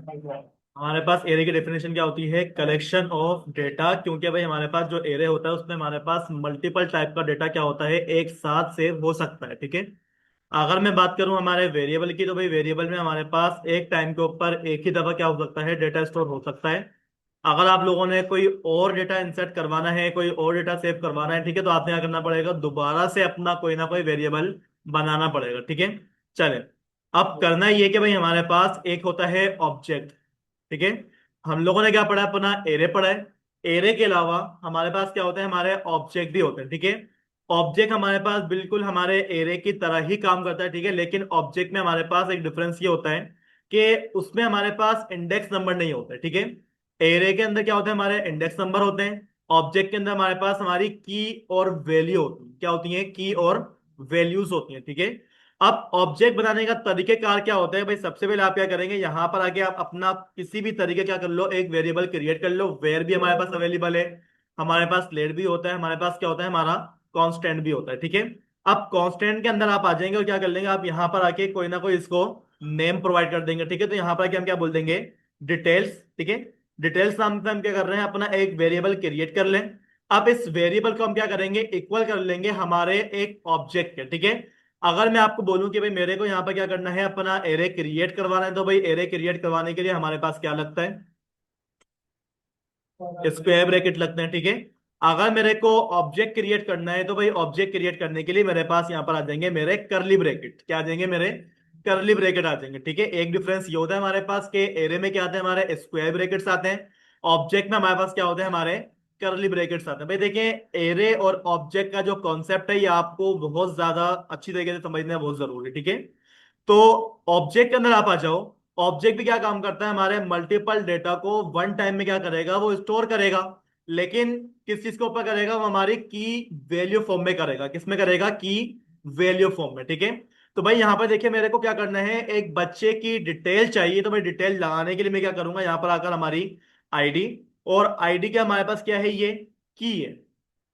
हमारे पास एरे की डेफिनेशन क्या होती है? Collection of data. क्योंकि भाई हमारे पास जो एरे होता है उसमें हमारे पास मल्टीपल टाइप का डेटा क्या होता है, एक साथ सेव हो सकता है। ठीक है। अगर मैं बात करूं हमारे वेरिएबल की, तो भाई वेरिएबल में हमारे पास एक टाइम के ऊपर एक ही दफा क्या हो सकता है, डेटा स्टोर हो सकता है। अगर आप लोगों ने कोई और डेटा इंसर्ट करवाना है, कोई और डेटा सेव करवाना है, ठीक है, तो आपने क्या करना पड़ेगा, दोबारा से अपना कोई ना कोई वेरिएबल बनाना पड़ेगा। ठीक है। चले, अब करना ये कि भाई हमारे पास एक होता है ऑब्जेक्ट। ठीक है। हम लोगों ने क्या पढ़ा है, अपना एरे पढ़ा है। एरे के अलावा हमारे पास क्या होता है, हमारे ऑब्जेक्ट भी होते हैं। ठीक है। ऑब्जेक्ट हमारे पास बिल्कुल हमारे एरे की तरह ही काम करता है। ठीक है। लेकिन ऑब्जेक्ट में हमारे पास एक डिफरेंस ये होता है कि उसमें हमारे पास इंडेक्स नंबर नहीं होता है। ठीक है। एरे के अंदर क्या होता है, हमारे इंडेक्स नंबर होते हैं। ऑब्जेक्ट के अंदर हमारे पास हमारी की और वैल्यू होती है। क्या होती है? की और वैल्यूज होती हैं। ठीक है। अब ऑब्जेक्ट बनाने का तरीकेकार क्या होता है भाई? सबसे पहले आप क्या करेंगे, यहां पर आके आप अपना किसी भी तरीके क्या कर लो, एक वेरिएबल क्रिएट कर लो। वेयर भी हमारे पास अवेलेबल है, हमारे पास लेट भी होता है, हमारे पास क्या होता है, हमारा कांस्टेंट भी होता है। ठीक है। अब कांस्टेंट के अंदर आप आ जाएंगे और क्या कर लेंगे, आप यहां पर आके कोई ना कोई इसको नेम प्रोवाइड कर देंगे। ठीक है। तो यहां पर आके हम क्या बोल देंगे, डिटेल्स। ठीक है। डिटेल्स नाम से हम क्या कर रहे हैं, अपना एक वेरिएबल क्रिएट कर लें। अब इस वेरिएबल को हम क्या करेंगे, इक्वल कर लेंगे हमारे एक ऑब्जेक्ट के। ठीक है। अगर मैं आपको बोलूं कि भाई मेरे को यहाँ पर क्या करना है, अपना एरे क्रिएट करवाना है, तो भाई एरे क्रिएट करवाने के लिए हमारे पास क्या लगता है, स्क्वायर ब्रैकेट लगते हैं। ठीक है। अगर मेरे को ऑब्जेक्ट क्रिएट करना है, तो भाई ऑब्जेक्ट क्रिएट करने के लिए मेरे पास यहाँ पर आ जाएंगे मेरे करली ब्रैकेट। क्या आ जाएंगे, मेरे करली ब्रैकेट आ जाएंगे। ठीक है। एक डिफरेंस ये होता है हमारे पास के एरे में क्या आते हैं, हमारे स्क्वायर ब्रैकेट्स आते हैं। ऑब्जेक्ट में हमारे पास क्या होते हैं, हमारे करली ब्रैकेट्स आते हैं। भाई देखिए, एरे और ऑब्जेक्ट का जो कॉन्सेप्ट है ये आपको बहुत ज्यादा अच्छी तरीके से समझना बहुत जरूरी है। ठीक है। तो ऑब्जेक्ट के अंदर आप आ जाओ। ऑब्जेक्ट भी क्या काम करता है, हमारे मल्टीपल डेटा को वन टाइम में क्या करेगा, वो स्टोर करेगा। लेकिन किस चीज के ऊपर करेगा, वो हमारी की वैल्यू फॉर्म में करेगा। किस में करेगा, की वैल्यू फॉर्म में। ठीक है। तो भाई यहां पर देखिए, मेरे को क्या करना है, एक बच्चे की डिटेल चाहिए। तो भाई डिटेल लगाने के लिए मैं क्या करूंगा, यहां पर आकर हमारी आईडी, और आईडी क्या हमारे पास क्या है, ये की है।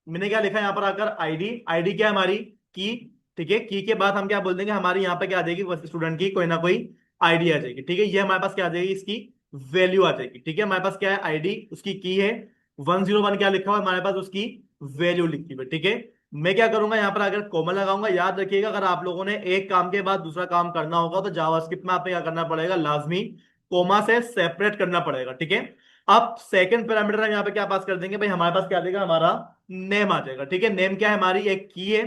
मैंने क्या लिखा है यहाँ पर आकर, आईडी। आईडी क्या है, हमारी की। ठीक है। की के बाद हम क्या बोल देंगे, हमारी यहाँ पे क्या आ जाएगी, स्टूडेंट की कोई ना कोई आईडी आ जाएगी। ठीक है। ये हमारे पास क्या आ जाएगी, इसकी वैल्यू आ जाएगी। ठीक है। हमारे पास क्या है, आईडी, उसकी की है। 101 क्या लिखा हुआ है हमारे पास, उसकी वैल्यू लिखी हुई है। ठीक है। मैं क्या करूंगा, यहाँ पर अगर कॉमा लगाऊंगा। याद रखिएगा, अगर आप लोगों ने एक काम के बाद दूसरा काम करना होगा, तो जावास्क्रिप्ट में आपको क्या करना पड़ेगा, लाजमी कोमा से सेपरेट करना पड़ेगा। ठीक है। अब सेकंड पैरामीटर हम यहाँ पे क्या पास कर देंगे भाई, हमारे पास क्या आ जाएगा, हमारा नेम आ जाएगा। ठीक है। नेम क्या है, हमारी एक की है।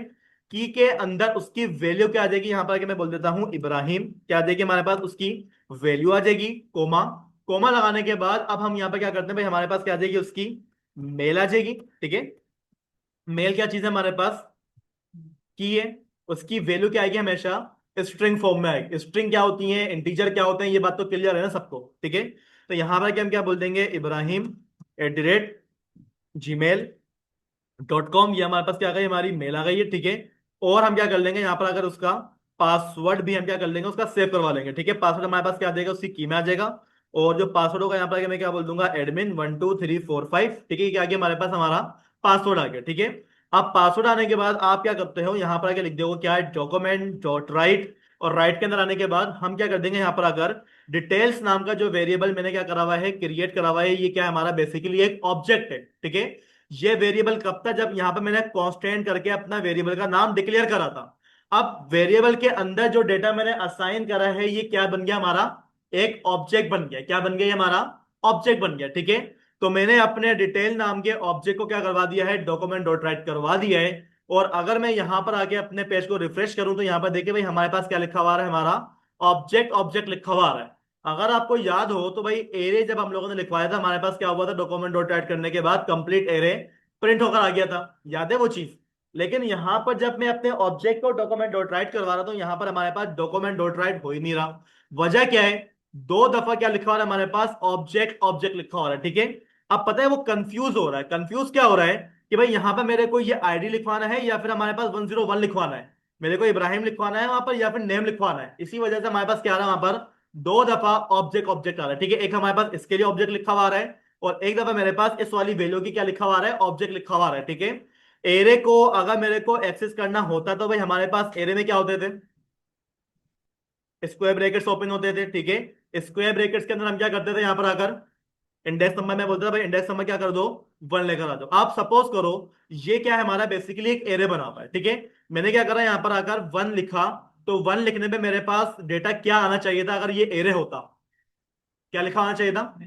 की के अंदर उसकी वैल्यू क्या आ जाएगी, यहां पर आके मैं बोल देता हूं इब्राहिम। क्या आ जाएगी हमारे पास, उसकी वैल्यू आ जाएगी। कोमा, कोमा लगाने के बाद अब हम यहाँ पे क्या करते हैं भाई, हमारे पास क्या आ जाएगी, उसकी मेल आ जाएगी। ठीक है। मेल क्या चीज है हमारे पास, की है। उसकी वैल्यू क्या आएगी, हमेशा स्ट्रिंग फॉर्म में आएगी। स्ट्रिंग क्या होती है, इंटीजर क्या होते हैं, ये बात तो क्लियर है ना सबको। ठीक है। तो यहां पर हम क्या बोल देंगे, इब्राहिम @gmail.com। ये हमारे पास क्या आ गई, हमारी मेल आ गई है। ठीक है। और हम क्या कर लेंगे, यहाँ पर अगर उसका पासवर्ड भी हम क्या कर लेंगे, उसका सेव करवा लेंगे। ठीक है। पासवर्ड हमारे पास क्या आ जाएगा, उसकी की में आ जाएगा। और जो पासवर्ड होगा यहाँ पर आके मैं क्या बोल दूंगा, admin1234 5। ठीक है। क्या आ गया हमारे पास, हमारा पासवर्ड आ गया। ठीक है। अब पासवर्ड आने के बाद आप क्या करते हो, यहाँ पर आके लिख दोगे क्या है, डॉक्यूमेंट डॉट राइट। और राइट के अंदर आने के बाद हम क्या कर देंगे, यहाँ पर अगर डिटेल्स नाम का जो वेरिएबल मैंने क्या करा हुआ है, क्रिएट करा हुआ है, ये क्या है, हमारा बेसिकली एक ऑब्जेक्ट है। ठीक है। ये वेरिएबल कब था, जब यहां पे मैंने कांस्टेंट करके अपना वेरिएबल का नाम डिक्लेयर करा था। अब वेरिएबल के अंदर जो डेटा मैंने असाइन करा है, ये क्या बन गया, हमारा एक ऑब्जेक्ट बन गया। क्या बन गया, ये हमारा ऑब्जेक्ट बन गया। ठीक है। तो मैंने अपने डिटेल नाम के ऑब्जेक्ट को क्या करवा दिया है, डॉक्यूमेंट डॉट राइट करवा दिया है। और अगर मैं यहां पर आके अपने पेज को रिफ्रेश करूं, तो यहां पर देखिए भाई हमारे पास क्या लिखा हुआ है, हमारा ऑब्जेक्ट ऑब्जेक्ट लिखा हुआ है। अगर आपको याद हो तो भाई एरे जब हम लोगों ने लिखवाया था, हमारे पास क्या हुआ था, डॉक्यूमेंट डॉट राइट करने के बाद कंप्लीट एरे प्रिंट होकर आ गया था। याद है वो चीज। लेकिन यहां पर जब मैं अपने ऑब्जेक्ट को डॉक्यूमेंट डॉट राइट करवा रहा हूं, यहां पर हमारे पास डॉक्यूमेंट डॉट राइट हो ही नहीं रहा। वजह क्या है, दो दफा क्या लिखा हो रहा है हमारे पास, ऑब्जेक्ट ऑब्जेक्ट लिखा हो रहा है। ठीक है। अब पता है वो कंफ्यूज हो रहा है। कंफ्यूज क्या हो रहा है कि भाई यहां पर मेरे को ये आईडी लिखवाना है, या फिर हमारे पास 101 लिखवाना है। मेरे को इब्राहिम लिखवाना है वहां पर, या फिर नेम लिखवाना है। इसी वजह से हमारे पास क्या आ रहा है, वहां पर दो दफा ऑब्जेक्ट ऑब्जेक्ट आ रहा है। ठीक है। एक हमारे पास इसके लिए ऑब्जेक्ट लिखा हुआ आ रहा है, और एक दफा मेरे पास इस वाली वैल्यू की क्या लिखा हुआ आ रहा है, ऑब्जेक्ट लिखा हुआ आ रहा है। ठीक है। एरे को अगर मेरे को एक्सेस करना होता, तो भाई हमारे पास एरे में क्या होते थे, स्क्वायर ब्रैकेट्स ओपन होते थे। ठीक है। स्क्वायर ब्रैकेट्स के अंदर हम क्या करते थे, यहाँ पर आकर इंडेक्स नंबर में बोलता था भाई इंडेक्स नंबर क्या कर दो, 1 लेकर आ जाओ। आप सपोज करो ये क्या है हमारा, बेसिकली एक एरे बना हुआ है, ठीक है। मैंने क्या करा, यहाँ पर आकर 1 लिखा, तो 1 लिखने पे मेरे पास डेटा क्या आना चाहिए था, अगर ये एरे होता क्या लिखा आना चाहिए था,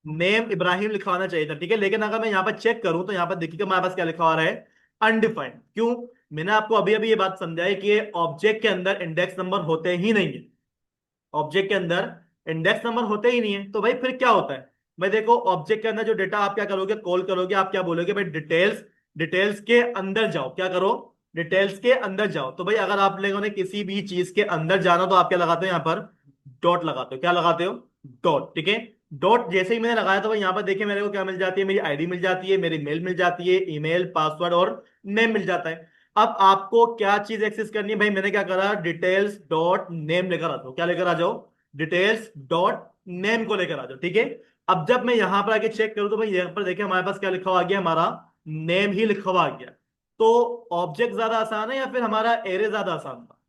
नेम इब्राहिम लिखा आना चाहिए था, ठीक है। लेकिन अगर मैं यहाँ पर चेक करूं तो यहाँ पर देखिए हमारे पास क्या लिखा आ रहा है, अनडिफाइंड। क्यों? मैंने आपको अभी अभी ये बात समझाई कि ऑब्जेक्ट के अंदर इंडेक्स नंबर होते ही नहीं है, ऑब्जेक्ट के अंदर इंडेक्स नंबर होते ही नहीं है। तो भाई फिर क्या होता है, भाई देखो ऑब्जेक्ट के अंदर जो डेटा आप क्या करोगे, कॉल करोगे, आप क्या बोलोगे भाई डिटेल्स, डिटेल्स के अंदर जाओ, क्या करो, डिटेल्स के अंदर जाओ। तो भाई अगर आप लोगों ने किसी भी चीज के अंदर जाना तो आप क्या लगाते हो, यहाँ पर डॉट लगाते हो, क्या लगाते हो, डॉट, ठीक है। डॉट जैसे ही मैंने लगाया तो भाई यहाँ पर देखिए मेरे को क्या मिल जाती है, मेरी आईडी मिल जाती है, मेरी मेल मिल जाती है, ईमेल, पासवर्ड और नेम मिल जाता है। अब आपको क्या चीज एक्सेस करनी है भाई, मैंने क्या करा, डिटेल्स डॉट नेम लेकर आ जाओ, क्या लेकर आ जाओ, डिटेल्स डॉट नेम को लेकर आ जाओ, ठीक है। अब जब मैं यहां पर आके चेक करूं तो भाई यहां पर देखिए हमारे पास क्या लिखा हुआ आ गया, हमारा नेम ही लिखा हुआ आ गया। तो ऑब्जेक्ट ज्यादा आसान है या फिर हमारा एरे ज्यादा आसान था?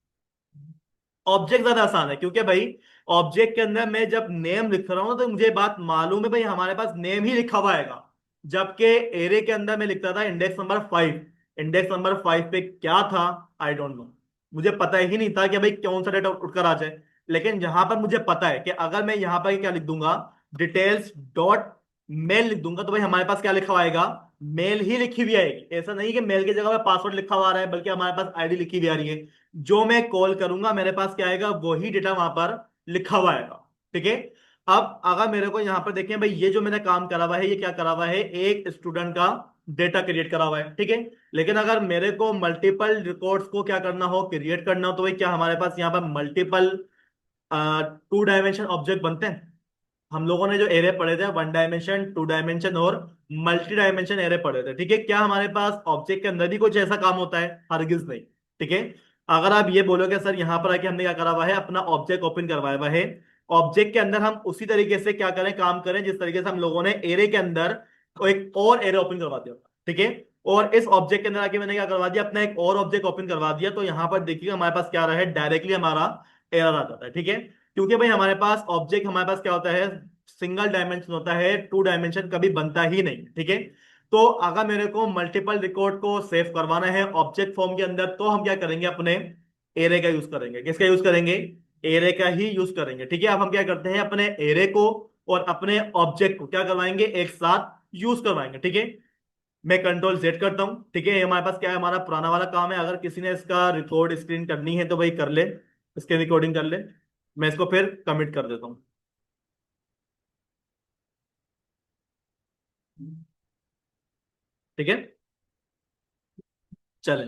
ऑब्जेक्ट ज्यादा आसान है, क्योंकि भाई ऑब्जेक्ट के अंदर मैं जब नेम लिख रहा हूं तो मुझे बात मालूम है भाई हमारे पास नेम ही लिखा हुआ आएगा। जबकि एरे के अंदर मैं लिखता था इंडेक्स नंबर 5, इंडेक्स नंबर 5 पे क्या था, आई डोंट नो, मुझे पता ही नहीं था कि भाई कौन सा डेटा उठकर आ जाए। लेकिन यहां पर मुझे पता है कि अगर मैं यहां पर क्या लिख दूंगा, डिटेल्स डॉट मेल लिख दूंगा, तो भाई हमारे पास क्या लिखा हुआ आएगा, मेल ही लिखी हुई आएगी। ऐसा नहीं कि मेल की जगह पे पासवर्ड लिखा हुआ आ रहा है, बल्कि हमारे पास आईडी लिखी हुई आ रही है। जो मैं कॉल करूंगा मेरे पास क्या आएगा, वही डेटा वहां पर लिखा हुआ आएगा, ठीक है। अब अगर मेरे को यहां पर देखें भाई, ये जो मैंने काम करा हुआ है, ये क्या करा हुआ है, एक स्टूडेंट का डेटा क्रिएट करा हुआ है, ठीक है। लेकिन अगर मेरे को मल्टीपल रिकॉर्ड्स को क्या करना हो, क्रिएट करना हो, तो भाई क्या हमारे पास यहाँ पर मल्टीपल 2 डायमेंशन ऑब्जेक्ट बनते हैं। हम लोगों ने जो एरे पढ़े थे, 1 डायमेंशन, 2 डायमेंशन और मल्टी डायमेंशन एरे पढ़े थे, ठीक है। क्या हमारे पास ऑब्जेक्ट के अंदर भी कुछ ऐसा काम होता है? हरगिज नहीं, ठीक है। अगर आप ये बोलोगे सर यहाँ पर आके हमने क्या करा हुआ है, अपना ऑब्जेक्ट ओपन करवाया हुआ है, ऑब्जेक्ट के अंदर हम उसी तरीके से क्या करें, काम करें जिस तरीके से हम लोगों ने एरे के अंदर एक और एरे ओपन करवा दिया, ठीक है। और इस ऑब्जेक्ट के अंदर आके मैंने क्या करवा दिया, अपना एक और ऑब्जेक्ट ओपन करवा दिया। तो यहाँ पर देखिएगा हमारे पास क्या आ रहा है, डायरेक्टली हमारा एरर आ जाता है, ठीक है। क्योंकि भाई हमारे पास ऑब्जेक्ट, हमारे पास क्या होता है, सिंगल डायमेंशन होता है, 2 डायमेंशन कभी बनता ही नहीं, ठीक है। तो अगर मेरे को मल्टीपल रिकॉर्ड को सेव करवाना है ऑब्जेक्ट फॉर्म के अंदर, तो हम क्या करेंगे, अपने एरे का यूज करेंगे। किसका यूज करेंगे? एरे का ही यूज करेंगे, ठीक है। अब हम क्या करते हैं, अपने एरे को और अपने ऑब्जेक्ट को क्या करवाएंगे, एक साथ यूज करवाएंगे, ठीक है। मैं कंट्रोल जेड करता हूं, ठीक है। ये हमारे पास क्या है, हमारा पुराना वाला काम है। अगर किसी ने इसका रिकॉर्ड स्क्रीन करनी है तो भाई कर ले, इसके रिकॉर्डिंग कर ले। मैं इसको फिर कमिट कर देता हूँ, ठीक है। चले,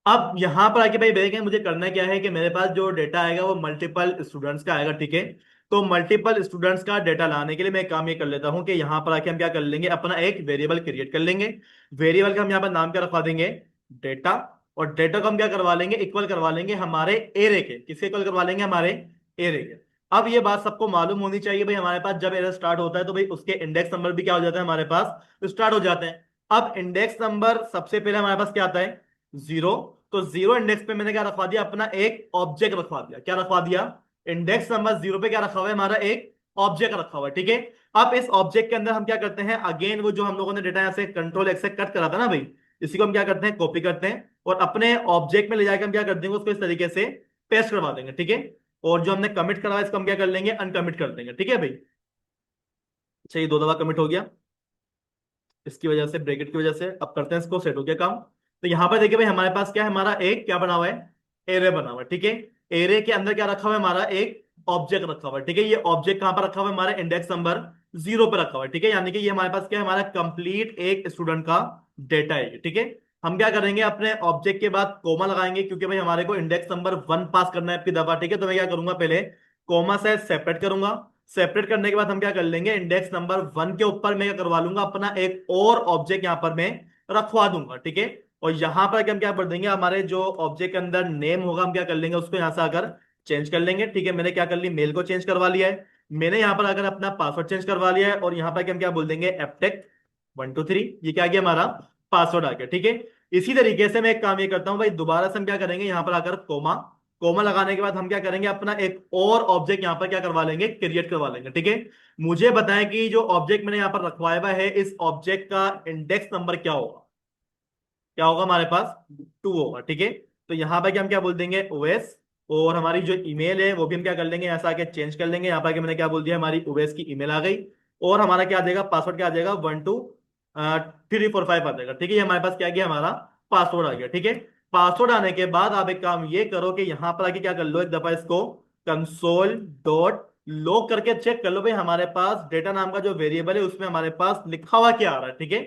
अब यहां पर आके भाई देखें मुझे करना क्या है, कि मेरे पास जो डेटा आएगा वो मल्टीपल स्टूडेंट्स का आएगा, ठीक है। तो मल्टीपल स्टूडेंट्स का डेटा लाने के लिए मैं एक काम ये कर लेता हूं कि यहां पर आके हम क्या कर लेंगे, अपना एक वेरिएबल क्रिएट कर लेंगे। वेरिएबल का हम यहाँ पर नाम क्या रखवा देंगे, डेटा। और डेटा को हम क्या करवा लेंगे, इक्वल करवा लेंगे हमारे एरे के। किसके इक्वल करवा लेंगे, हमारे एरे के। अब ये बात सबको मालूम होनी चाहिए भाई, हमारे पास जब एरे स्टार्ट होता है तो भाई उसके इंडेक्स नंबर भी क्या हो जाता है, हमारे पास स्टार्ट हो जाते हैं। अब इंडेक्स नंबर सबसे पहले हमारे पास क्या आता है, 0। तो 0 इंडेक्स पे मैंने क्या रखवा दिया, अपना एक ऑब्जेक्ट रखवा दिया। क्या रखवा दिया, इंडेक्स नंबर 0 पे क्या रखा हुआ है, हमारा एक ऑब्जेक्ट रखा हुआ है, ठीक है। अब इस ऑब्जेक्ट के अंदर हम क्या करते हैं, अगेन वो जो हम लोगों ने डेटा यहाँ से कंट्रोल एक्स से कट करा था ना भाई, इसी को हम क्या करते हैं, कॉपी करते हैं और अपने ऑब्जेक्ट में ले जाकर हम क्या कर देंगे, उसको इस तरीके से पेस्ट करवा देंगे, ठीक है। और जो हमने कमिट करा है इसको हम क्या कर लेंगे, अनकमिट कर देंगे, ठीक है भाई। अच्छा, ये 2 दफा कमिट हो गया इसकी वजह से, ब्रैकेट की वजह से। अब करते हैं इसको, सेट हो गया काम। तो यहां पर देखिए भाई हमारे पास क्या है, हमारा एक क्या बना हुआ है, एरे बना हुआ है, ठीक है। एरे के अंदर क्या रखा हुआ है, हमारा एक ऑब्जेक्ट रखा हुआ है, ठीक है। ये ऑब्जेक्ट कहां पर रखा हुआ है, हमारा इंडेक्स नंबर 0 पर रखा हुआ है, ठीक है। यानी कि ये हमारे पास क्या है, हमारा कंप्लीट एक स्टूडेंट का डेटा है, ठीक है। हम क्या करेंगे, अपने ऑब्जेक्ट के बाद कोमा लगाएंगे, क्योंकि भाई हमारे को इंडेक्स नंबर 1 पास करना है आपकी दफा, ठीक है। तो मैं क्या करूंगा, पहले कोमा से सेपरेट करूंगा। सेपरेट करने के बाद हम क्या कर लेंगे, इंडेक्स नंबर 1 के ऊपर मैं क्या करवा लूंगा, अपना एक और ऑब्जेक्ट यहां पर मैं रखवा दूंगा, ठीक है। और यहां पर हम क्या कर देंगे, हमारे जो ऑब्जेक्ट के अंदर नेम होगा हम क्या कर लेंगे, उसको यहां से आकर चेंज कर लेंगे, ठीक है। मैंने क्या कर ली, मेल को चेंज करवा लिया है। मैंने यहां पर आकर अपना पासवर्ड चेंज करवा लिया है, और यहां पर हम क्या बोल देंगे, एपटेक 123। ये क्या आ गया, हमारा पासवर्ड आ गया, ठीक है। इसी तरीके से मैं एक काम ये करता हूं भाई, दोबारा से हम क्या करेंगे, यहां पर आकर कोमा, कोमा लगाने के बाद हम क्या करेंगे, अपना एक और ऑब्जेक्ट यहाँ पर क्या करवा लेंगे, क्रिएट करवा लेंगे। ठीक है, मुझे बताएं कि जो ऑब्जेक्ट मैंने यहाँ पर रखवाया हुआ है, इस ऑब्जेक्ट का इंडेक्स नंबर क्या होगा। क्या होगा हमारे पास, 2 होगा। ठीक है, तो यहाँ पे हम क्या बोल देंगे, ओएस। और हमारी जो ईमेल है वो भी हम क्या कर लेंगे, ऐसा आके चेंज कर लेंगे। यहाँ पर मैंने क्या बोल दिया, हमारी ओएस की ईमेल आ गई। और हमारा क्या आ जाएगा, पासवर्ड क्या आ जाएगा, 1234 आ जाएगा। ठीक है, ये हमारे पास क्या गया, हमारा पासवर्ड आ गया। ठीक है, पासवर्ड आने के बाद आप एक काम ये करो कि यहाँ पर आके क्या कर लो, एक दफा इसको कंसोल डॉट लॉग करके चेक कर लो भाई, हमारे पास डेटा नाम का जो वेरिएबल है उसमें हमारे पास लिखा हुआ क्या आ रहा है। ठीक है,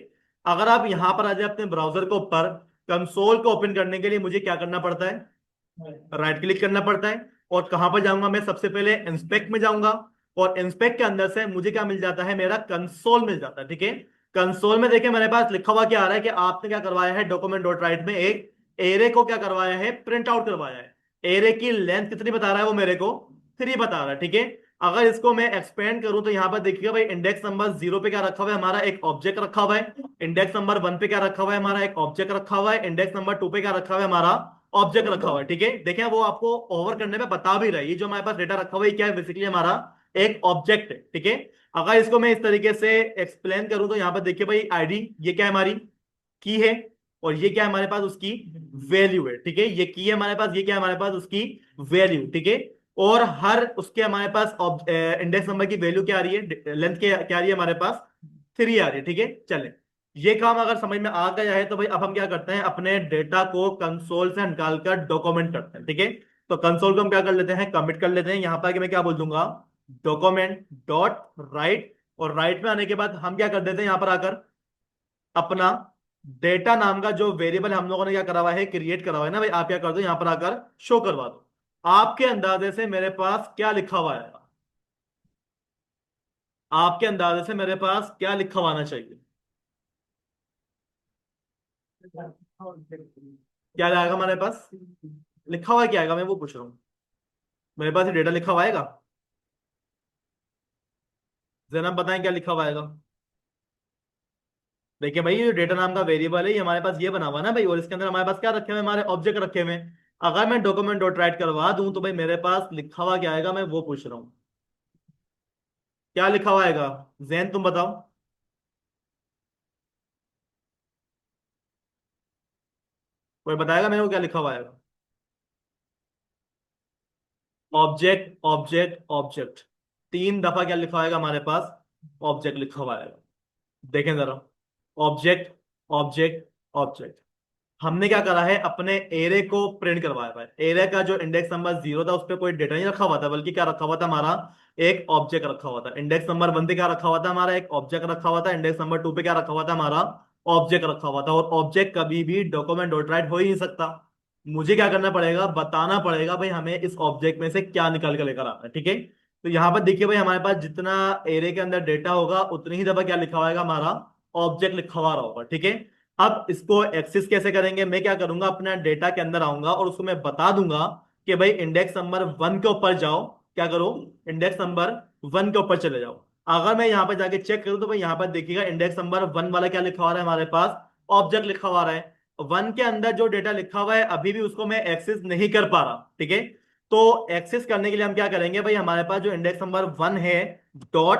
अगर आप यहां पर आ जाए अपने ब्राउजर को ऊपर, कंसोल को ओपन करने के लिए मुझे क्या करना पड़ता है, राइट क्लिक करना पड़ता है। और कहां पर जाऊंगा मैं, सबसे पहले इंस्पेक्ट में जाऊंगा। और इंस्पेक्ट के अंदर से मुझे क्या मिल जाता है, मेरा कंसोल मिल जाता है। ठीक है, कंसोल में देखिए मेरे पास लिखा हुआ क्या आ रहा है कि आपने क्या करवाया है, डॉक्यूमेंट डॉट राइट में एक एरे को क्या करवाया है, प्रिंट आउट करवाया है। एरे की लेंथ कितनी बता रहा है वो मेरे को, 3 बता रहा है। ठीक है, अगर इसको मैं एक्सपेंड करूं तो यहां पर देखिएगा भाई, इंडेक्स नंबर 0 पे क्या रखा हुआ है, हमारा एक ऑब्जेक्ट रखा हुआ है। इंडेक्स नंबर 1 पे क्या रखा हुआ है, हमारा एक ऑब्जेक्ट रखा हुआ है। इंडेक्स नंबर 2 पे क्या रखा हुआ है, हमारा ऑब्जेक्ट रखा हुआ है। ठीक है, देखें वो आपको ओवर करने में बता भी रहा है, ये जो हमारे पास डेटा रखा हुआ है क्या है, बेसिकली हमारा एक ऑब्जेक्ट है। ठीक है, अगर इसको मैं इस तरीके से एक्सप्लेन करूं तो यहाँ पर देखिए भाई, आईडी ये क्या है, हमारी की है। और ये क्या है हमारे पास, उसकी वैल्यू है। ठीक है, ये की है हमारे पास, ये क्या है हमारे पास, उसकी वैल्यू। ठीक है, और हर उसके हमारे पास इंडेक्स नंबर की वैल्यू क्या आ रही है, लेंथ क्या आ रही है हमारे पास, 3 आ रही है। ठीक है, चले, ये काम अगर समझ में आ गया है तो भाई अब हम क्या करते हैं, अपने डेटा को कंसोल से निकालकर डॉक्यूमेंट करते हैं। ठीक है, तो कंसोल को हम क्या कर लेते हैं, कमिट कर लेते हैं। यहां पर मैं क्या बोल दूंगा, डॉक्यूमेंट डॉट राइट। और राइट में आने के बाद हम क्या कर देते हैं, यहां पर आकर अपना डेटा नाम का जो वेरिएबल हम लोगों ने क्या करा हुआ है, क्रिएट करा हुआ है ना भाई, आप क्या कर दो, यहां पर आकर शो करवा दो। आपके अंदाजे से मेरे पास क्या लिखा हुआ है, आपके अंदाजे से मेरे पास क्या लिखा हुआ आना चाहिए, क्या आएगा हमारे पास, लिखा हुआ क्या आएगा, मैं वो पूछ रहा हूँ। मेरे पास ये डेटा लिखा हुआ आएगा, जरा बताएं क्या लिखा हुआ आएगा। देखिए भाई, ये डेटा नाम का वेरिएबल है, ये हमारे पास ये बना हुआ है ना भाई, और इसके अंदर हमारे पास क्या रखे हुए हैं, हमारे ऑब्जेक्ट रखे हुए हैं। अगर मैं डॉक्यूमेंट डॉट राइट करवा दूं तो भाई मेरे पास लिखा हुआ क्या आएगा, मैं वो पूछ रहा हूँ। क्या लिखा हुआ आएगा, जैन तुम बताओ। कोई बताएगा मेरे को क्या लिखा हुआ आएगा, ऑब्जेक्ट ऑब्जेक्ट ऑब्जेक्ट, 3 दफा क्या लिखा होगा हमारे पास, ऑब्जेक्ट लिखा हुआ आएगा। देखें जरा, ऑब्जेक्ट ऑब्जेक्ट ऑब्जेक्ट, हमने क्या करा है, अपने एरे को प्रिंट करवाया हुआ है। एरे का जो इंडेक्स नंबर 0 था उस पर कोई डेटा नहीं रखा हुआ था, बल्कि क्या रखा हुआ था, हमारा एक ऑब्जेक्ट रखा हुआ था। इंडेक्स नंबर 1 पे क्या रखा हुआ था, हमारा एक ऑब्जेक्ट रखा हुआ था। इंडेक्स नंबर 2 पे क्या रखा हुआ था, हमारा ऑब्जेक्ट रखा हुआ था। और ऑब्जेक्ट कभी भी डॉक्यूमेंट डॉट राइट हो ही नहीं सकता। मुझे क्या करना पड़ेगा, बताना पड़ेगा भाई हमें इस ऑब्जेक्ट में से क्या निकाल कर लेकर आना है। ठीक है, तो यहाँ पर देखिए भाई, हमारे पास जितना एरे के अंदर डेटा होगा उतनी ही दफा क्या लिखा हुआ है, हमारा ऑब्जेक्ट लिखा हुआ होगा। ठीक है, अब इसको एक्सेस कैसे करेंगे, मैं क्या करूंगा, अपना डेटा के अंदर आऊंगा और उसको मैं बता दूंगा कि भाई इंडेक्स नंबर 1 के ऊपर जाओ, क्या करो, इंडेक्स नंबर 1 के ऊपर चले जाओ। अगर मैं यहाँ पर जाके चेक करूँ तो भाई यहाँ पर देखिएगा, इंडेक्स नंबर 1 वाला क्या लिखा हुआ है, हमारे पास ऑब्जेक्ट लिखा हुआ है। 1 के अंदर जो डेटा लिखा हुआ है अभी भी उसको मैं एक्सेस नहीं कर पा रहा। ठीक है, तो एक्सेस करने के लिए हम क्या करेंगे भाई, हमारे पास जो इंडेक्स नंबर 1 है, डॉट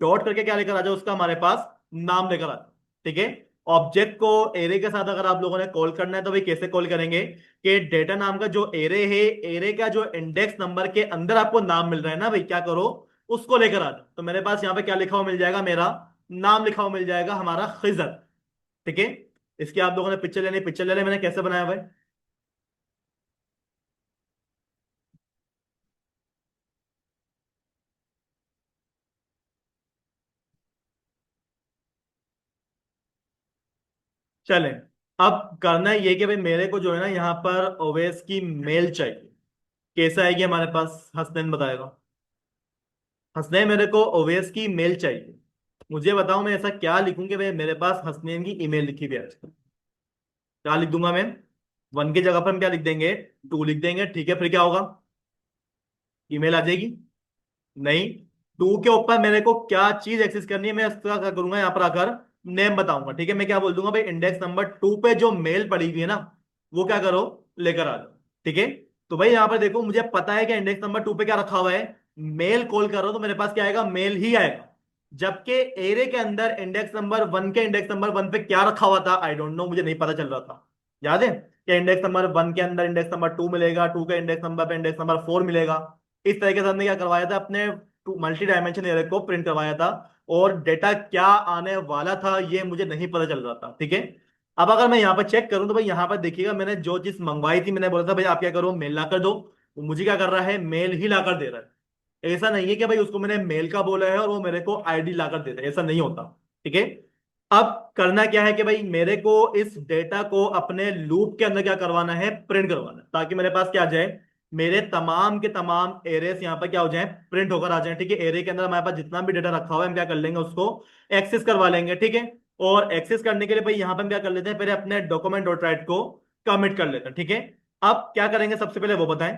डॉट करके क्या लेकर आ जाओ, उसका हमारे पास नाम लेकर आ जाओ। ठीक है, ऑब्जेक्ट को एरे के साथ अगर आप लोगों ने कॉल करना है तो भाई कैसे कॉल करेंगे, कि डेटा नाम का जो एरे है, एरे का जो इंडेक्स नंबर के अंदर आपको नाम मिल रहा है ना भाई, क्या करो, उसको लेकर आ जाओ। तो मेरे पास यहाँ पे क्या लिखा हुआ मिल जाएगा, मेरा नाम लिखा हुआ मिल जाएगा, हमारा खिजर। ठीक है, इसकी आप लोगों ने पिक्चर लेनी, पिक्चर ले लें, मैंने कैसे बनाया भाई। चलें, अब करना ये कि भाई मेरे को जो है ना यहाँ पर ओवेस की मेल चाहिए। कैसे आएगी हमारे पास, हसनैन बताएगा। हसनैन, मेरे को ओवेस की मेल चाहिए। मुझे बताओ मैं ऐसा क्या लिखूं कि भाई मेरे पास हसनैन की ईमेल लिखी हुई है आजकल। क्या लिख दूंगा मैं, 1 की जगह पर हम क्या लिख देंगे, 2 लिख देंगे। ठीक है, फिर क्या होगा, ईमेल आ जाएगी। नहीं, 2 के ऊपर मेरे को क्या चीज एक्सेस करनी है, मैं उसका क्या करूंगा, यहाँ पर आकर नेम बताऊंगा। ठीक है, मैं क्या बोल दूंगा भाई, इंडेक्स नंबर 2 पे जो मेल पड़ी हुई है ना, वो क्या करो, लेकर आ जाओ। ठीक है, तो भाई यहाँ पर देखो, मुझे पता है कि इंडेक्स नंबर 2 पे क्या रखा हुआ है, मेल कॉल कर रहा हूं तो मेरे पास क्या आएगा, मेल ही आएगा। जबकि एरे के अंदर इंडेक्स नंबर 1 के इंडेक्स नंबर 1 पे क्या रखा हुआ था, आई डोंट नो, मुझे नहीं पता चल रहा था। याद है कि इंडेक्स नंबर 1 के अंदर इंडेक्स नंबर 2 मिलेगा, 2 के इंडेक्स नंबर पे इंडेक्स नंबर 4 मिलेगा। इस तरीके से हमने क्या करवाया था, अपने मल्टी डायमेंशन एरे को प्रिंट करवाया था। और डेटा क्या आने वाला था ये मुझे नहीं पता चल रहा था, ठीक है। अब अगर मैं यहाँ पर चेक करूं तो भाई यहाँ पर देखिएगा, मैंने जो चीज मंगवाई थी, मैंने बोला था भाई आप क्या करो, मेल ला कर दो। वो मुझे क्या कर रहा है, मेल ही ला कर दे रहा है। ऐसा नहीं है कि भाई उसको मैंने मेल का बोला है और वो मेरे को आईडी ला कर दे रहा है, ऐसा नहीं होता, ठीक है। अब करना क्या है कि भाई मेरे को इस डेटा को अपने लूप के अंदर क्या करवाना है, प्रिंट करवाना है, ताकि मेरे पास क्या आ जाए, मेरे तमाम के तमाम एरेस यहाँ पर क्या हो जाए, प्रिंट होकर आ जाए, ठीक है। एरे के अंदर हमारे पास जितना भी डेटा रखा हुआ है हम क्या कर लेंगे, उसको एक्सेस करवा लेंगे, ठीक है। और एक्सेस करने के लिए भाई यहाँ पर हम क्या कर लेते हैं, पहले अपने डॉक्यूमेंट डॉट राइट को कमिट कर लेते हैं, ठीक है। अब क्या करेंगे सबसे पहले वो बताएं।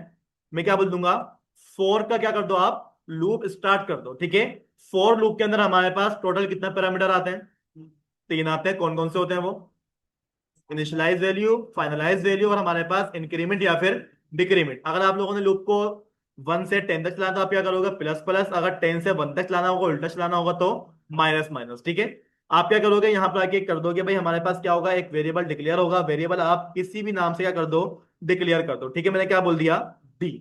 मैं क्या बोल दूंगा, फोर का क्या कर दो आप, लूप स्टार्ट कर दो, ठीक है। फोर लूप के अंदर हमारे पास टोटल कितना पैरामीटर आते हैं, 3 आते हैं। कौन कौन से होते हैं वो, इनिशियलाइज वैल्यू, फाइनलाइज वैल्यू, और हमारे पास इंक्रीमेंट या फिर डिक्रीमेंट। अगर आप लोगों ने लूप को 1 से 10 तक चलाना तो आप क्या करोगे, प्लस प्लस, अगर 10 से 1 तक चलाना होगा, उल्टा चलाना होगा तो माइनस माइनस, ठीक है। आप क्या करोगे, यहाँ पर आके कर दोगे भाई, हमारे पास क्या होगा, एक वेरिएबल डिक्लेयर होगा। वेरिएबल आप किसी भी नाम से क्या कर दो, डिक्लेयर कर दो, ठीक है। मैंने क्या बोल दिया, डी,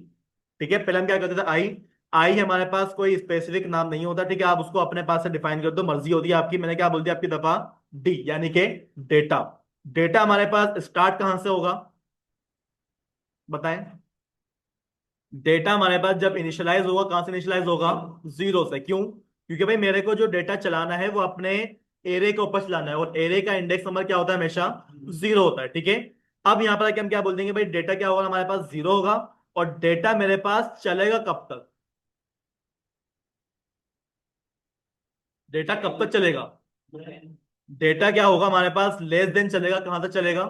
ठीक है। पहले हम क्या करते थे, आई। आई हमारे पास कोई स्पेसिफिक नाम नहीं होता, ठीक है, आप उसको अपने पास से डिफाइन कर दो, मर्जी होती है आपकी। मैंने क्या बोल दिया आपकी दफा, डी, यानी कि डेटा। डेटा हमारे पास स्टार्ट कहां से होगा, बताएं। डेटा हमारे पास जब इनिशियलाइज होगा, कहां से इनिशियलाइज होगा, जीरो से। क्यों, क्योंकि भाई मेरे को जो डेटा चलाना है वो अपने एरे के ऊपर चलाना है, और एरे का इंडेक्स नंबर क्या होता है, हमेशा जीरो होता है, ठीक है। अब यहां पर आके हम क्या बोल देंगे, भाई डेटा क्या होगा, हमारे पास जीरो होगा। और डेटा मेरे पास चलेगा कब तक, डेटा कब तक चलेगा, डेटा क्या होगा हमारे पास, लेस देन चलेगा। कहां तक चलेगा,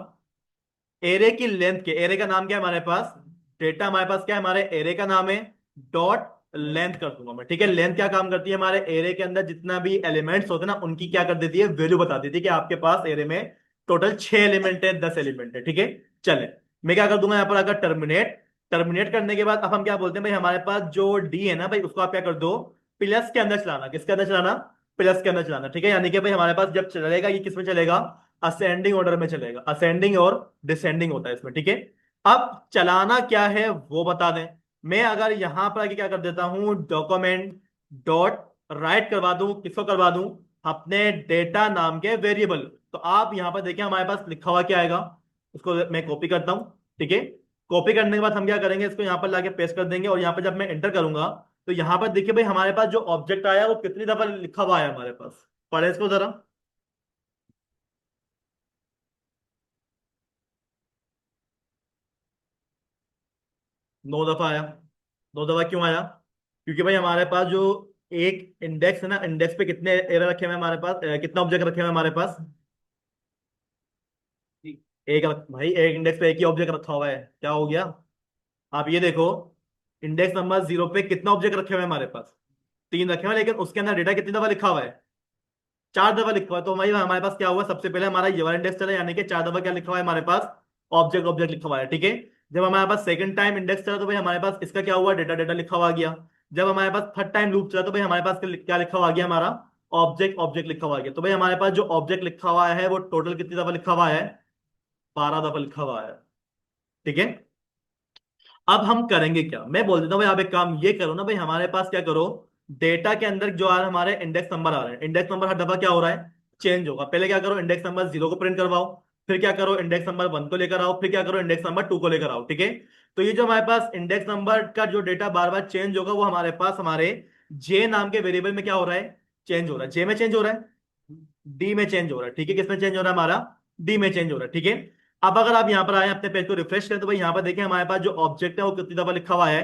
एरे की लेंथ के, एरे का नाम क्या है हमारे पास, डेटा हमारे पास क्या है, हमारे एरे का नाम है, डॉट लेंथ कर दूंगा मैं, ठीक है। लेंथ क्या काम करती है, हमारे एरे के अंदर जितना भी एलिमेंट्स होते हैं ना, उनकी क्या कर देती है, वैल्यू बता देती है कि आपके पास एरे में टोटल 6 एलिमेंट है, 10 एलिमेंट है, ठीक है। चले, मैं क्या कर दूंगा यहाँ पर, अगर टर्मिनेट, टर्मिनेट करने के बाद अब हम क्या बोलते हैं भाई, हमारे पास जो डी है ना भाई, उसको आप क्या कर दो, प्लस के अंदर चलाना। किसके अंदर चलाना, प्लस के अंदर चलाना, ठीक है। यानी कि भाई हमारे पास जब चलेगा, ये किस में चलेगा, असेंडिंग ऑर्डर में चलेगा। असेंडिंग और डिसेंडिंग होता है इसमें, ठीक है। अब चलाना क्या है वो बता दें। मैं अगर यहां पर आके क्या कर देता हूं, डॉक्यूमेंट डॉट राइट करवा दूं, किसको करवा दूं, अपने डेटा नाम के वेरिएबल। तो आप यहां पर देखिए हमारे पास लिखा हुआ क्या आएगा, उसको मैं कॉपी करता हूं, ठीक है। कॉपी करने के बाद हम क्या करेंगे, इसको यहां पर लाके पेस्ट कर देंगे, और यहां पर जब मैं एंटर करूंगा तो यहां पर देखिए भाई हमारे पास जो ऑब्जेक्ट आया वो कितनी दफा लिखा हुआ है हमारे पास, पढ़े इसको जरा। 9 दफा आया। 9 दफा क्यों आया, क्योंकि भाई हमारे पास जो एक इंडेक्स है ना, इंडेक्स पे कितने एरर रखे हुए हैं हमारे पास, कितना ऑब्जेक्ट रखे हुए हैं हमारे पास, एक भाई एक इंडेक्स पे एक ही ऑब्जेक्ट रखा हुआ है, क्या हो गया। आप ये देखो, इंडेक्स नंबर 0 पे कितना ऑब्जेक्ट रखे हुए हैं हमारे पास, 3 रखे हुए हैं, लेकिन उसके अंदर डेटा कितनी दफा लिखा हुआ है, 4 दफा लिखा हुआ है। तो भाई हमारे पास क्या हुआ, सबसे पहले हमारा ये वाला इंडेक्स चला, यानी कि 4 दफा क्या लिखा हुआ है हमारे पास, ऑब्जेक्ट ऑब्जेक्ट लिखा हुआ है, ठीक है। जब हमारे पास सेकंड टाइम इंडेक्स चला तो भाई हमारे पास इसका क्या हुआ, डेटा डेटा लिखा हुआ गया। जब हमारे पास थर्ड टाइम लूप चला तो भाई हमारे पास क्या लिखा हुआ गया, हमारा ऑब्जेक्ट ऑब्जेक्ट लिखा हुआ गया। तो भाई हमारे पास जो ऑब्जेक्ट लिखा हुआ है वो टोटल कितनी दफा लिखा हुआ है, 12 दफा लिखा हुआ है, ठीक है। अब हम करेंगे क्या, मैं बोल देता हूँ भाई आप एक काम ये करो ना भाई, हमारे पास क्या करो, डेटा के अंदर जो आ हमारे इंडेक्स नंबर आ रहे हैं, इंडेक्स नंबर हर दफा क्या हो रहा है, चेंज होगा। पहले क्या करो, इंडेक्स नंबर 0 को प्रिंट करवाओ, फिर क्या करो, इंडेक्स नंबर 1 को लेकर आओ, फिर क्या करो, इंडेक्स नंबर 2 को लेकर आओ, ठीक है। तो ये जो हमारे पास इंडेक्स नंबर का जो डेटा बार बार चेंज होगा, वो हमारे पास हमारे जे नाम के वेरिएबल में क्या हो रहा है, चेंज हो रहा है, जे में चेंज हो रहा है, डी में चेंज हो रहा है, ठीक है। किसमें चेंज हो रहा है, हमारा डी में चेंज हो रहा है, ठीक है। अब अगर आप यहां पर आए अपने पेज को रिफ्रेश करें तो भाई यहां पर देखिए हमारे पास जो ऑब्जेक्ट है वो कितनी दफा लिखा हुआ है,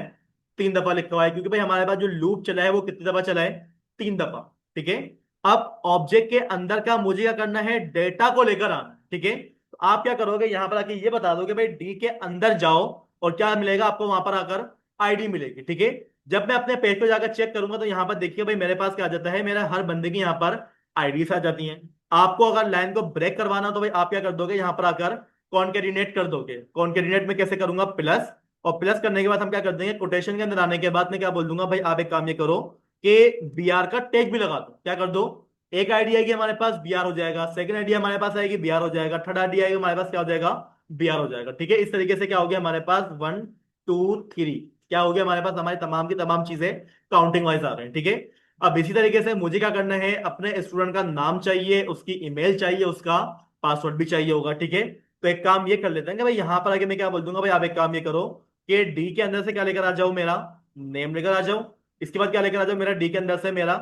3 दफा लिखा हुआ है, क्योंकि भाई हमारे पास जो लूप चला है वो कितनी दफा चला है, 3 दफा, ठीक है। अब ऑब्जेक्ट के अंदर का मुझे क्या करना है, डेटा को लेकर आना है, ठीक है। तो आप क्या करोगे, यहां पर आके ये बता दोगे भाई डी के अंदर जाओ, और क्या मिलेगा आपको वहां पर आकर, आईडी मिलेगी, ठीक है। जब मैं अपने पेज पे जाकर चेक करूंगा तो यहां पर देखिए भाई मेरे पास क्या आ जाता है, मेरा हर बंदे की यहां पर आईडीज आ जाती हैं। आपको अगर लाइन को ब्रेक करवाना हो तो भाई आप क्या कर दोगे, यहां पर आकर कॉन्केटिनेट कर दोगे। कॉन्केटिनेट में कैसे करूंगा, प्लस और प्लस करने के बाद हम क्या कर देंगे, कोटेशन के अंदर आने के बाद मैं क्या बोल दूंगा, भाई आप एक काम ये करो कि बीआर का टैग भी लगा दो। क्या कर दो, एक आईडी आएगी हमारे पास बीआर हो जाएगा, सेकंड आईडी हमारे पास आएगी बीआर हो जाएगा, थर्ड आईडी आएगी हमारे पास क्या हो जाएगा, बीआर हो जाएगा। ठीक है, इस तरीके से क्या हो गया हमारे पास 1 2 3, क्या हो गया हमारे पास, हमारी तमाम की तमाम चीजें काउंटिंग वाइज आ रहे हैं। ठीक है, अब इसी तरीके से मुझे क्या करना है, अपने स्टूडेंट का नाम चाहिए, उसकी ईमेल चाहिए, उसका पासवर्ड भी चाहिए होगा। ठीक है, तो एक काम ये कर लेते हैं कि भाई यहां पर आके मैं क्या बोल दूंगा, भाई आप एक काम ये करो कि डी के अंदर से क्या लेकर आ जाओ, मेरा नेम लेकर आ जाओ। इसके बाद क्या लेकर आ जाओ, मेरा डी के अंदर से मेरा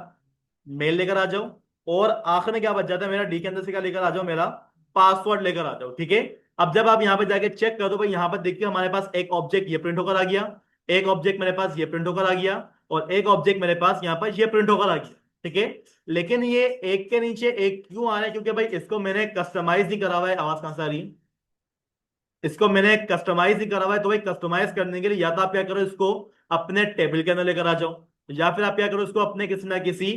मेल लेकर आ जाओ। और आखिर में क्या बच जाता है, मेरा डी के अंदर से क्या लेकर आ जाओ, मेरा पासवर्ड लेकर आ जाओ। ठीक है, अब जब आप यहां पर जाके चेक कर दो, भाई यहां पर देखिए हमारे पास एक ऑब्जेक्ट ये प्रिंट होकर आ गया, एक ऑब्जेक्ट मेरे पास ये प्रिंट होकर आ गया, और एक ऑब्जेक्ट मेरे पास यहाँ पर ये प्रिंट होकर आ गया। ठीक है, लेकिन ये एक के नीचे एक क्यों आ रहा है, क्योंकि भाई इसको मैंने कस्टमाइज नहीं करा हुआ है। आवाज कहां से आ रही है, इसको मैंने कस्टमाइज ही करा हुआ है। तो भाई कस्टमाइज करने के लिए या तो आप क्या करो, इसको अपने टेबल के अंदर लेकर आ जाओ, या फिर आप क्या करो, इसको अपने किसी ना किसी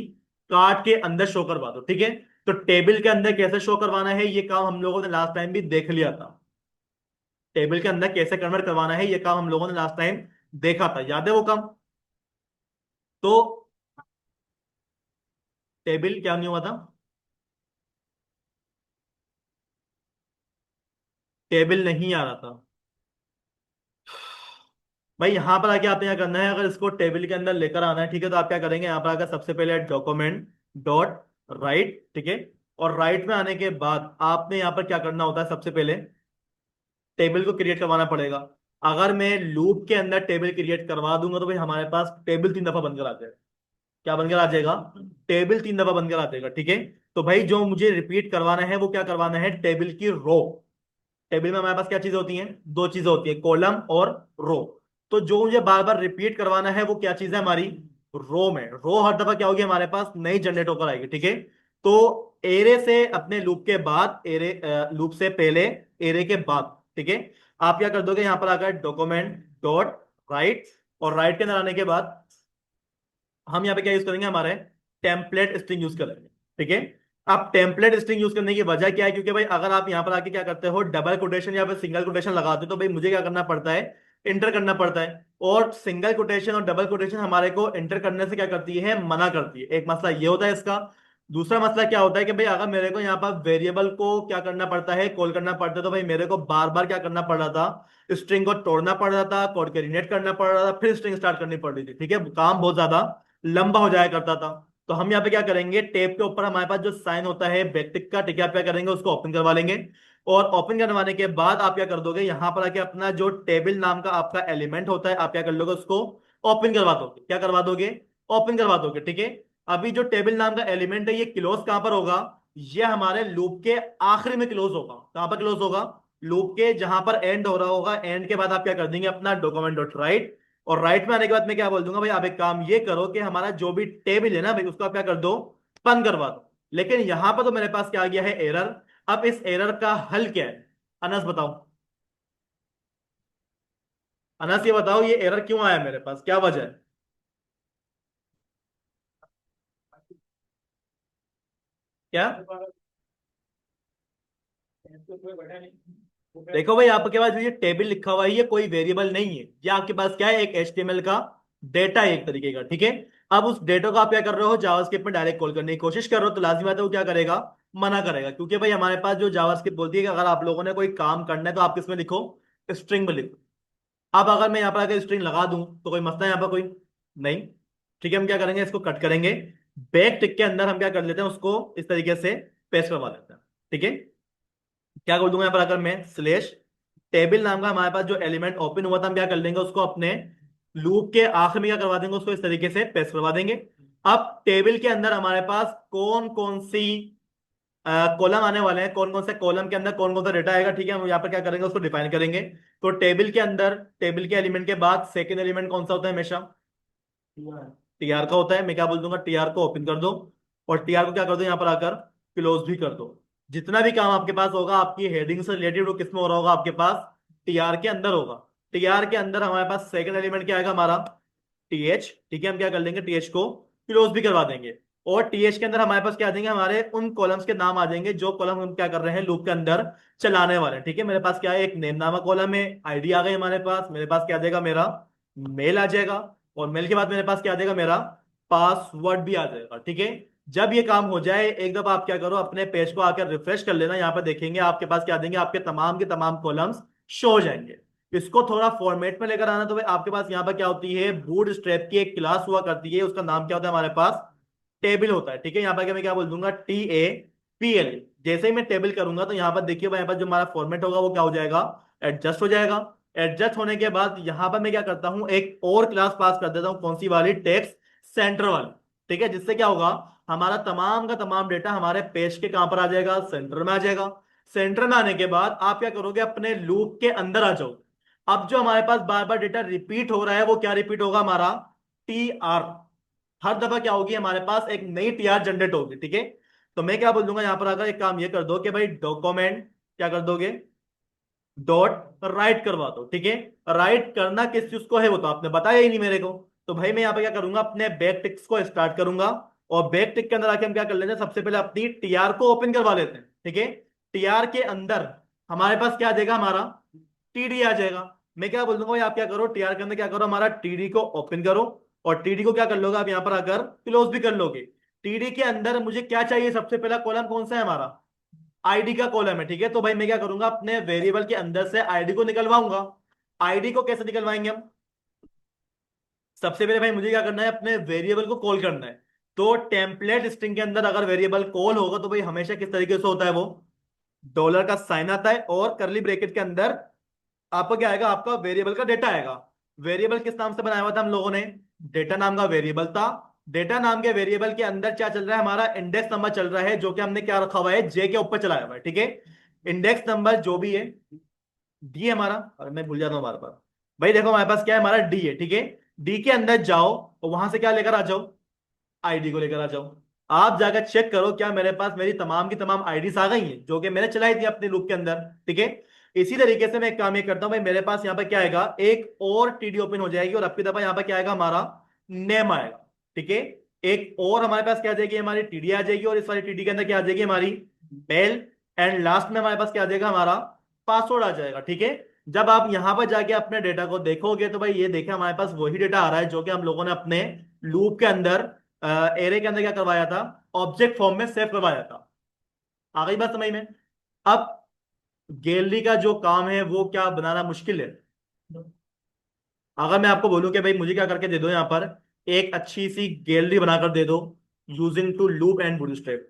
कार्ड के अंदर शो करवा दो। ठीक है, तो टेबल के अंदर कैसे शो करवाना है, ये काम हम लोगों ने लास्ट टाइम भी देख लिया था। टेबल के अंदर कैसे कन्वर्ट करवाना है, ये काम हम लोगों ने लास्ट टाइम देखा था, याद है वो काम। तो टेबल क्या नहीं हुआ था, टेबल नहीं आ रहा था। भाई यहां पर आके आपने क्या करना है, अगर इसको टेबल के अंदर लेकर आना है, ठीक है, तो आप क्या करेंगे, यहां पर आकर सबसे पहले डॉक्यूमेंट डॉट राइट। ठीक है, और राइट में आने के बाद आपने यहां पर क्या करना होता है, सबसे पहले टेबल को क्रिएट करवाना पड़ेगा। अगर मैं लूप के अंदर टेबल क्रिएट करवा दूंगा तो भाई हमारे पास टेबल 3 दफा बनकर आ जाएगा। क्या बनकर आ जाएगा, टेबल 3 दफा बनकर आ जाएगा। ठीक है, तो भाई जो मुझे रिपीट करवाना है वो क्या करवाना है, टेबल की रो। टेबल में हमारे पास क्या चीजें होती हैं, दो चीजें होती हैं, कॉलम और रो। तो जो मुझे बार बार रिपीट करवाना है वो क्या चीज है हमारी, रो में। रो हर दफा क्या होगी हमारे पास, नई जनरेट होकर आएगी। ठीक है, तो एरे से अपने लूप के बाद, एरे लूप से पहले, एरे के बाद। ठीक है, आप क्या कर दोगे, यहां पर आकर डॉक्यूमेंट डॉट राइट, और राइट के अंदर आने के बाद हम यहाँ पे क्या यूज करेंगे, हमारे टेम्पलेट स्ट्रिंग यूज करेंगे। ठीक है, अब टेम्पलेट स्ट्रिंग यूज करने की वजह क्या है, क्योंकि भाई अगर आप यहाँ पर आके क्या करते हो, डबल कोटेशन या फिर सिंगल कोटेशन लगाते हो, तो भाई मुझे क्या करना पड़ता है, इंटर करना पड़ता है। और सिंगल कोटेशन और डबल कोटेशन हमारे को इंटर करने से क्या करती है, मना करती है। एक मसला ये होता है इसका। दूसरा मसला क्या होता है कि भाई अगर मेरे को यहाँ पर वेरिएबल को क्या करना पड़ता है, कॉल करना पड़ता है, तो भाई मेरे को बार बार क्या करना पड़ रहा था, स्ट्रिंग को तोड़ना पड़ रहा था, कोड के रीनेट करना पड़ रहा था, फिर स्ट्रिंग स्टार्ट करनी पड़ रही थी। ठीक है, काम बहुत ज्यादा लंबा हो जाया करता था। तो हम यहाँ पे क्या करेंगे, टेप के ऊपर हमारे पास जो साइन होता है बैकटिक का, ठीक है, आप क्या करेंगे, उसको ओपन करवा लेंगे। और ओपन करवाने के बाद आप क्या कर दोगे, यहां पर आके अपना जो टेबल नाम का आपका एलिमेंट होता है, आप क्या कर लोगे, उसको ओपन करवा दोगे। क्या करवा दोगे, ओपन करवा दोगे। ठीक है, अभी जो टेबल नाम का एलिमेंट है ये क्लोज कहां पर होगा, ये हमारे लूप के आखिरी में क्लोज होगा। कहां पर क्लोज होगा, लूप के जहां पर एंड हो रहा होगा, एंड के बाद आप क्या कर देंगे, अपना डॉक्यूमेंट डॉट राइट। और राइट में आने के बाद मैं क्या बोल दूंगा, भाई आप एक काम ये करो कि हमारा जो भी टेबल है ना भाई, उसको आप क्या कर दो, बंद करवा दो। लेकिन यहां पर तो मेरे पास क्या आ गया है, एरर। अब इस एरर का हल क्या है, अनस बताओ। अनस ये बताओ, ये एरर क्यों आया मेरे पास, क्या वजह है। क्या, देखो भाई आपके पास जो ये टेबल लिखा हुआ है ये कोई वेरिएबल नहीं है, ये आपके पास क्या है, एक एचटीएमएल का डेटा है, एक तरीके का। ठीक है, अब उस डेटा को आप क्या कर रहे हो, जावास्क्रिप्ट में डायरेक्ट कॉल करने की कोशिश कर रहे हो, तो लाजमी बात है वो क्या करेगा, मना करेगा। क्योंकि भाई हमारे पास जो जावास्क्रिप्ट बोलती है कि अगर आप लोगों ने कोई काम करना है तो आप किसमें लिखो, स्ट्रिंग में लिखो। अब अगर मैं यहाँ पर आकर स्ट्रिंग लगा दूं तो कोई मसला है यहाँ पर, कोई नहीं। ठीक है, हम क्या करेंगे, इसको कट करेंगे, बैक टिक के अंदर हम क्या कर लेते हैं, उसको इस तरीके से पेस्ट करवा लेते हैं। ठीक है, क्या कर दूंगा यहाँ पर, अगर मैं स्लेश टेबल नाम का हमारे पास जो एलिमेंट ओपन हुआ था, हम क्या कर लेंगे, उसको अपने लूप के आखिर में क्या करवा देंगे, उसको इस तरीके से पेस्ट करवा देंगे। अब टेबल के अंदर हमारे पास कौन कौन सी कॉलम आने वाले हैं, कौन कौन से कॉलम के अंदर कौन कौन सा डेटा आएगा, ठीक है, हम यहाँ पर क्या करेंगे, उसको डिफाइन करेंगे। तो टेबल के अंदर, टेबल के एलिमेंट के बाद सेकेंड एलिमेंट कौन सा होता है, हमेशा टीआर का होता है। मैं क्या बोल दूंगा, टीआर को ओपन कर दो, और टीआर को क्या कर दो, यहाँ पर आकर क्लोज भी कर दो। जितना भी काम आपके पास होगा आपकी हेडिंग से रिलेटेड, वो किसमें हो रहा होगा, आपके पास टीआर के अंदर होगा। टीआर के अंदर हमारे पास सेकंड एलिमेंट क्या आएगा, हमारा टीएच। ठीक है, हम क्या कर लेंगे, टीएच को क्लोज भी करवा देंगे। और टीएच के अंदर हमारे पास क्या आ जाएंगे, हमारे उन कॉलम्स के नाम आ जाएंगे जो कॉलम हम क्या कर रहे हैं लूप के अंदर चलाने वाले हैं। ठीक है, मेरे पास क्या है, एक नेम नामक कॉलम है, आईडी आ गई हमारे पास, मेरे पास क्या आ जाएगा, मेरा मेल आ जाएगा, और मेल के बाद मेरे पास क्या आ जाएगा, मेरा पासवर्ड भी आ जाएगा। ठीक है, जब ये काम हो जाए एक दफा आप क्या करो, अपने पेज को आकर रिफ्रेश कर लेना, यहाँ पर देखेंगे आपके पास क्या आ देंगे, आपके तमाम के तमाम कॉलम्स शो हो जाएंगे। इसको थोड़ा फॉर्मेट में लेकर आना, तो भाई आपके पास यहाँ पर क्या होती है, बूट स्ट्रैप की एक क्लास हुआ करती है, उसका नाम क्या होता है हमारे पास, टेबल होता है। ठीक है, यहाँ पर मैं क्या बोल दूंगा, TAPL। जैसे ही मैं टेबल करूंगा तो यहाँ पर देखिए भाई, यहाँ पर जो हमारा फॉर्मेट होगा वो क्या हो जाएगा, एडजस्ट हो जाएगा। एडजस्ट होने के बाद यहाँ पर मैं क्या करता हूँ, एक और क्लास पास कर देता हूँ, कौन सी वाली, टेक्स्ट सेंटर वाली। ठीक है, जिससे क्या होगा, हमारा तमाम का तमाम डेटा हमारे पेज के कहां पर आ जाएगा, सेंटर में आ जाएगा। सेंटर में आने के बाद आप क्या करोगे, अपने लूप के अंदर आ जाओ। अब जो हमारे पास बार बार डेटा रिपीट हो रहा है वो क्या रिपीट होगा, हमारा TR। हर दफा क्या होगी, हमारे पास एक नई TR जनरेट होगी। ठीक है, तो मैं क्या बोल दूंगा यहाँ पर, अगर एक काम ये कर दो कि भाई डॉक्यूमेंट क्या कर दोगे, डॉट राइट करवा दो। ठीक है, राइट करना किस चीज को है वो तो आपने बताया ही नहीं मेरे को। तो भाई मैं यहाँ पे क्या करूंगा, अपने बैक टिक्स को स्टार्ट करूंगा, और बैक टिक के अंदर आके हम क्या कर लेते हैं, सबसे पहले अपनी TR को ओपन करवा लेते हैं। ठीक है, TR के अंदर हमारे पास क्या आ जाएगा, हमारा TD आ जाएगा। मैं क्या बोल दूंगा भाई, आप क्या करो, TR के अंदर क्या करो, हमारा TD को ओपन करो, और TD को क्या कर लोगे आप यहाँ पर आकर क्लोज भी कर लोगे। TD के अंदर मुझे क्या चाहिए, सबसे पहला कॉलम कौन सा है, हमारा आईडी का कॉलम है। ठीक है, तो भाई मैं क्या करूंगा, अपने वेरिएबल के अंदर से आईडी को निकलवाऊंगा। आईडी को कैसे निकलवाएंगे हम, सबसे पहले भाई मुझे क्या करना है, अपने वेरिएबल को कॉल करना है। तो टेम्पलेट स्ट्रिंग के अंदर अगर वेरिएबल कॉल होगा तो भाई हमेशा किस तरीके से होता है, वो डॉलर का साइन आता है, और करली ब्रैकेट के अंदर आपका क्या आएगा, आपका वेरिएबल का डेटा आएगा। वेरिएबल किस नाम से बनाया हुआ था हम लोगों ने, डेटा नाम का वेरिएबल था। डेटा नाम के वेरिएबल के अंदर क्या चल रहा है, हमारा इंडेक्स नंबर चल रहा है, जो कि हमने क्या रखा हुआ है, जे के ऊपर चलाया हुआ है। ठीक है, इंडेक्स नंबर जो भी है, डी है हमारा, और मैं भूल जाता हूँ बार बार। भाई देखो हमारे पास क्या है, हमारा डी है। ठीक है, डी के अंदर जाओ और वहां से क्या लेकर आ जाओ, आईडी को लेकर आ जाओ। आप जाकर चेक करो क्या मेरे पास मेरी तमाम की तमाम आईडीज आ गई हैं जो कि मैंने चलाई थी अपने लूप के अंदर। ठीक है, इसी तरीके से मैं एक काम ये करता हूं भाई, मेरे पास यहाँ पर क्या आएगा, एक और TD ओपन हो जाएगी, और अब की दफा यहाँ पर क्या आएगा, हमारा नेम आएगा। ठीक है, एक और हमारे पास क्या आ जाएगी, हमारी TD आ जाएगी, और इस वाली TD के अंदर क्या आ जाएगी, हमारी मेल। एंड लास्ट में हमारे पास क्या आ जाएगा, हमारा पासवर्ड आ जाएगा। ठीक है, जब आप यहां पर जाके अपने डेटा को देखोगे तो भाई ये देखे हमारे पास वही डेटा आ रहा है जो कि हम लोगों ने अपने लूप के अंदर, एरे के अंदर क्या करवाया था, ऑब्जेक्ट फॉर्म में सेव करवाया था। आ गई बात समझ में। अब गैलरी का जो काम है वो क्या बनाना मुश्किल है, अगर मैं आपको बोलूं कि भाई मुझे क्या करके दे दो, यहाँ पर एक अच्छी सी गैलरी बनाकर दे दो, using to loop and Bootstrap,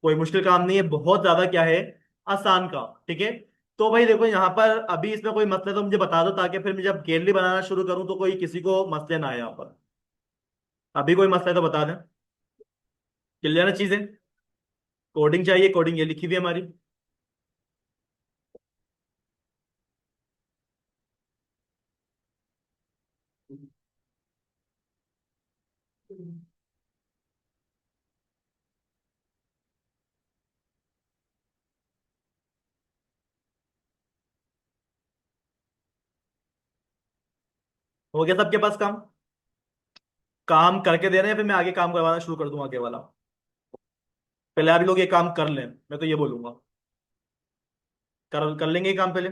कोई मुश्किल काम नहीं है, बहुत ज्यादा क्या है, आसान काम। ठीक है, तो भाई देखो यहाँ पर अभी इसमें कोई मसला है तो मुझे बता दो, ताकि फिर मैं जब गैलरी बनाना शुरू करूं तो कोई किसी को मसले ना आए यहाँ पर। अभी कोई मसला है तो बता दें, क्लियर है चीजें। कोडिंग चाहिए, कोडिंग ये लिखी हुई है हमारी। हो गया सबके पास काम, काम करके दे रहे हैं, फिर मैं आगे काम करवाना शुरू कर दूंगा आगे वाला। पहले आप लोग ये काम कर लें, मैं तो ये बोलूंगा, कर कर लेंगे ये काम पहले।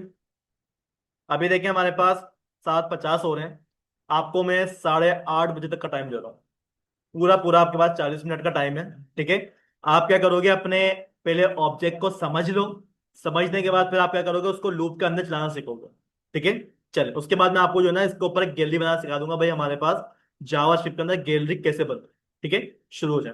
अभी देखिए हमारे पास 7:50 हो रहे हैं, आपको मैं 8:30 बजे तक का टाइम दे रहा हूँ, पूरा पूरा आपके पास 40 मिनट का टाइम है। ठीक है, आप क्या करोगे, अपने पहले ऑब्जेक्ट को समझ लो, समझने के बाद फिर आप क्या करोगे, उसको लूप के अंदर चलाना सीखोगे। ठीक है, चलिए उसके बाद मैं आपको जो है ना इसके ऊपर एक गैलरी बनाना सिखा दूंगा भाई, हमारे पास जावा स्क्रिप्ट के अंदर गैलरी कैसे बनती है। ठीक है, शुरू हो जाए।